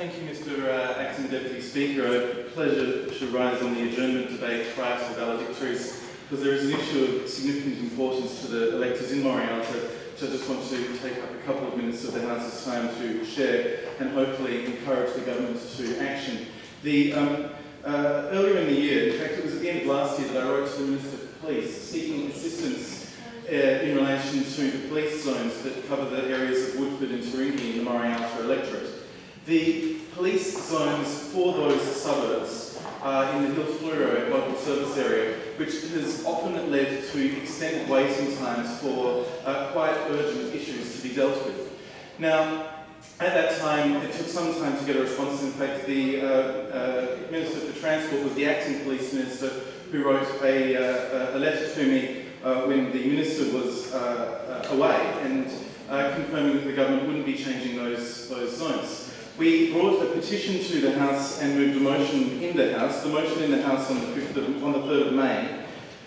Thank you, Mr. Acting Deputy Speaker. A pleasure to rise on the adjournment debate prior to the valedictories, because there is an issue of significant importance to the electors in Morialta, which I just want to take up a couple of minutes of the House's time to share and hopefully encourage the government to action. Earlier in the year, in fact it was at the end of last year, that I wrote to the Minister for Police seeking assistance in relation to the police zones that cover the areas of Woodforde and Teringie in the Morialta electorate. The police zones for those suburbs are in the Hills Fluoro local service area, which has often led to extended waiting times for quite urgent issues to be dealt with. Now, at that time, it took some time to get a response. In fact, the Minister for Transport was the acting police minister who wrote a letter to me when the minister was away and confirming that the government wouldn't be changing those zones. We brought a petition to the House and moved a motion in the House. The motion in the House on the 3rd of May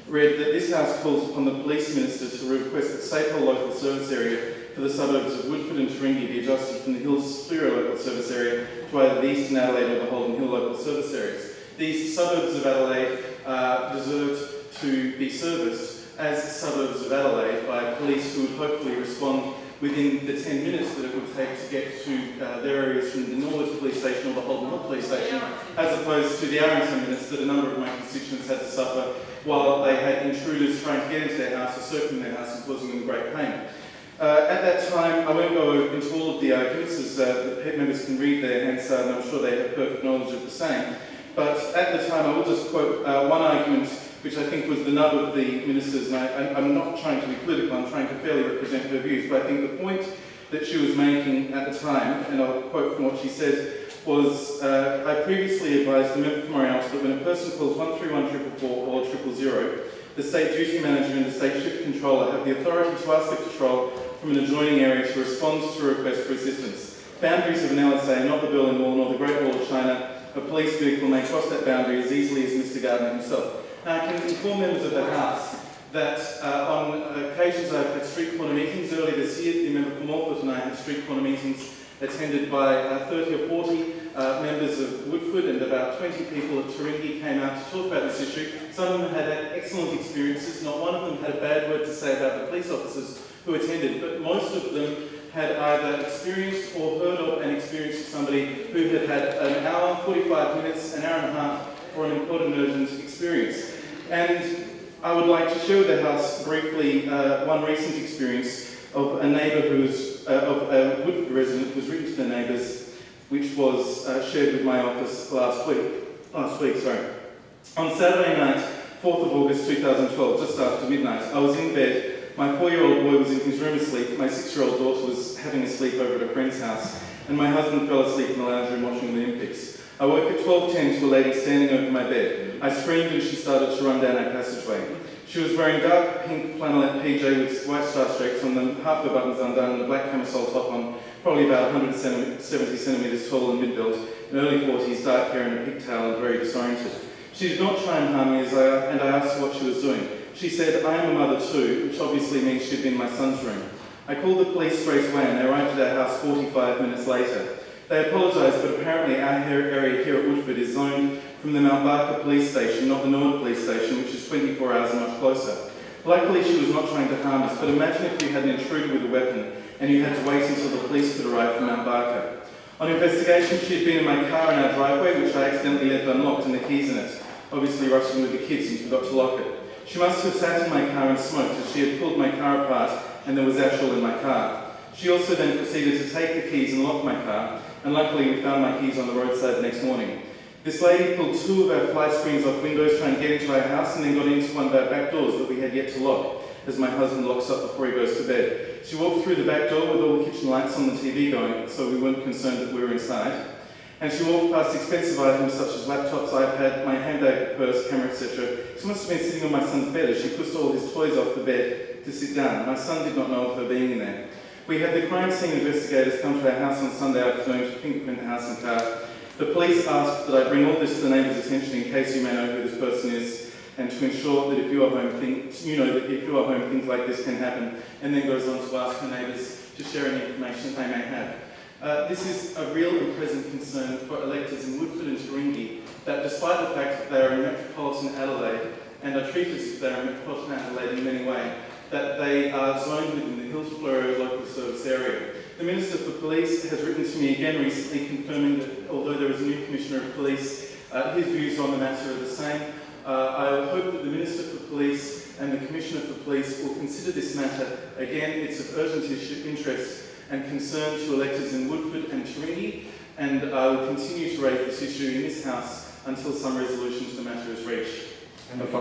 read that this House calls upon the Police Minister to request that Staple local service area for the suburbs of Woodforde and Teringie be adjusted from the Hills Fluoro local service area to either the Eastern Adelaide or the Holden Hill local service areas. These suburbs of Adelaide deserve to be serviced as suburbs of Adelaide by police who would hopefully respond within the 10 minutes that it would take to get to their areas from the Norwood police station or the Holden Hill police station, as opposed to the hour and 10 minutes that a number of my constituents had to suffer while they had intruders trying to get into their house or circling their house and causing them great pain. At that time, I won't go into all of the arguments, as the members can read their Hansard, and I'm sure they have perfect knowledge of the same. But at the time, I will just quote one argument, which I think was the nub of the minister's, and I'm not trying to be political, I'm trying to fairly represent her views, but I think the point that she was making at the time, and I'll quote from what she said, was, I previously advised the member for Morialta that when a person calls 131 444 or 000, the state duty manager and the state shift controller have the authority to ask the patrol from an adjoining area to respond to a request for assistance. Boundaries of an LSA are not the Berlin Wall nor the Great Wall of China. A police vehicle may cross that boundary as easily as Mr. Gardner himself. Now, I can inform members of the House that on occasions I've had street corner meetings. Earlier this year, the member for Morialta and I had street corner meetings attended by 30 or 40 members of Woodforde, and about 20 people at Teringie came out to talk about this issue. Some of them had excellent experiences. Not one of them had a bad word to say about the police officers who attended, but most of them had either experienced or heard of an experience of somebody who had had an hour, 45 minutes, an hour and a half for an important urgent experience. And I would like to share with the House briefly one recent experience of a neighbour of a Woodforde resident who was written to the neighbours, which was shared with my office last week. On Saturday night, 4th of August 2012, just after midnight, I was in bed. My 4-year-old boy was in his room asleep, my 6-year-old daughter was having a sleepover at a friend's house, and my husband fell asleep in the lounge room watching the Olympics. I woke at 12:10 to a lady standing over my bed. I screamed and she started to run down our passageway. She was wearing dark pink flannelette PJ with white star streaks on them, half the buttons undone, and a black camisole top on, probably about 170 centimetres tall and mid-built, in early 40s, dark hair and a pigtail, and very disoriented. She did not try and harm me, and I asked her what she was doing. She said, I am a mother too, which obviously means she'd been in my son's room. I called the police straight away and they arrived at our house 45 minutes later. They apologised, but apparently our area here at Woodforde is zoned from the Mount Barker police station, not the Norwood police station, which is 24 hours and much closer. Luckily she was not trying to harm us, but imagine if you had an intruder with a weapon and you had to wait until the police could arrive from Mount Barker. On investigation, she had been in my car in our driveway, which I accidentally left unlocked and the keys in it, obviously rushing with the kids and forgot to lock it. She must have sat in my car and smoked, as she had pulled my car apart and there was ashole in my car. She also then proceeded to take the keys and lock my car, and luckily we found my keys on the roadside the next morning. This lady pulled 2 of our fly screens off windows trying to get into our house and then got into one of our back doors that we had yet to lock, as my husband locks up before he goes to bed. She walked through the back door with all the kitchen lights on the TV going, so we weren't concerned that we were inside. And she walked past expensive items such as laptops, iPad, my handbag, purse, camera, etc. She must have been sitting on my son's bed as she pushed all his toys off the bed to sit down. My son did not know of her being in there. We had the crime scene investigators come to our house on Sunday afternoon to fingerprint the house and car. The police asked that I bring all this to the neighbours' attention in case you may know who this person is, and to ensure that if you are home, things like this can happen, and then goes on to ask the neighbours to share any information that they may have. This is a real and present concern for electors in Woodforde and Teringie, that despite the fact that they are in metropolitan Adelaide and are treated as if they are in metropolitan Adelaide in many ways, that they are zoned within the Hillsborough local service area. The Minister for Police has written to me again recently confirming that although there is a new Commissioner of Police, his views on the matter are the same. I hope that the Minister for Police and the Commissioner for Police will consider this matter. Again, it's of urgent interest and concern to electors in Woodforde and Teringie, and I will continue to raise this issue in this House until some resolution to the matter is reached. And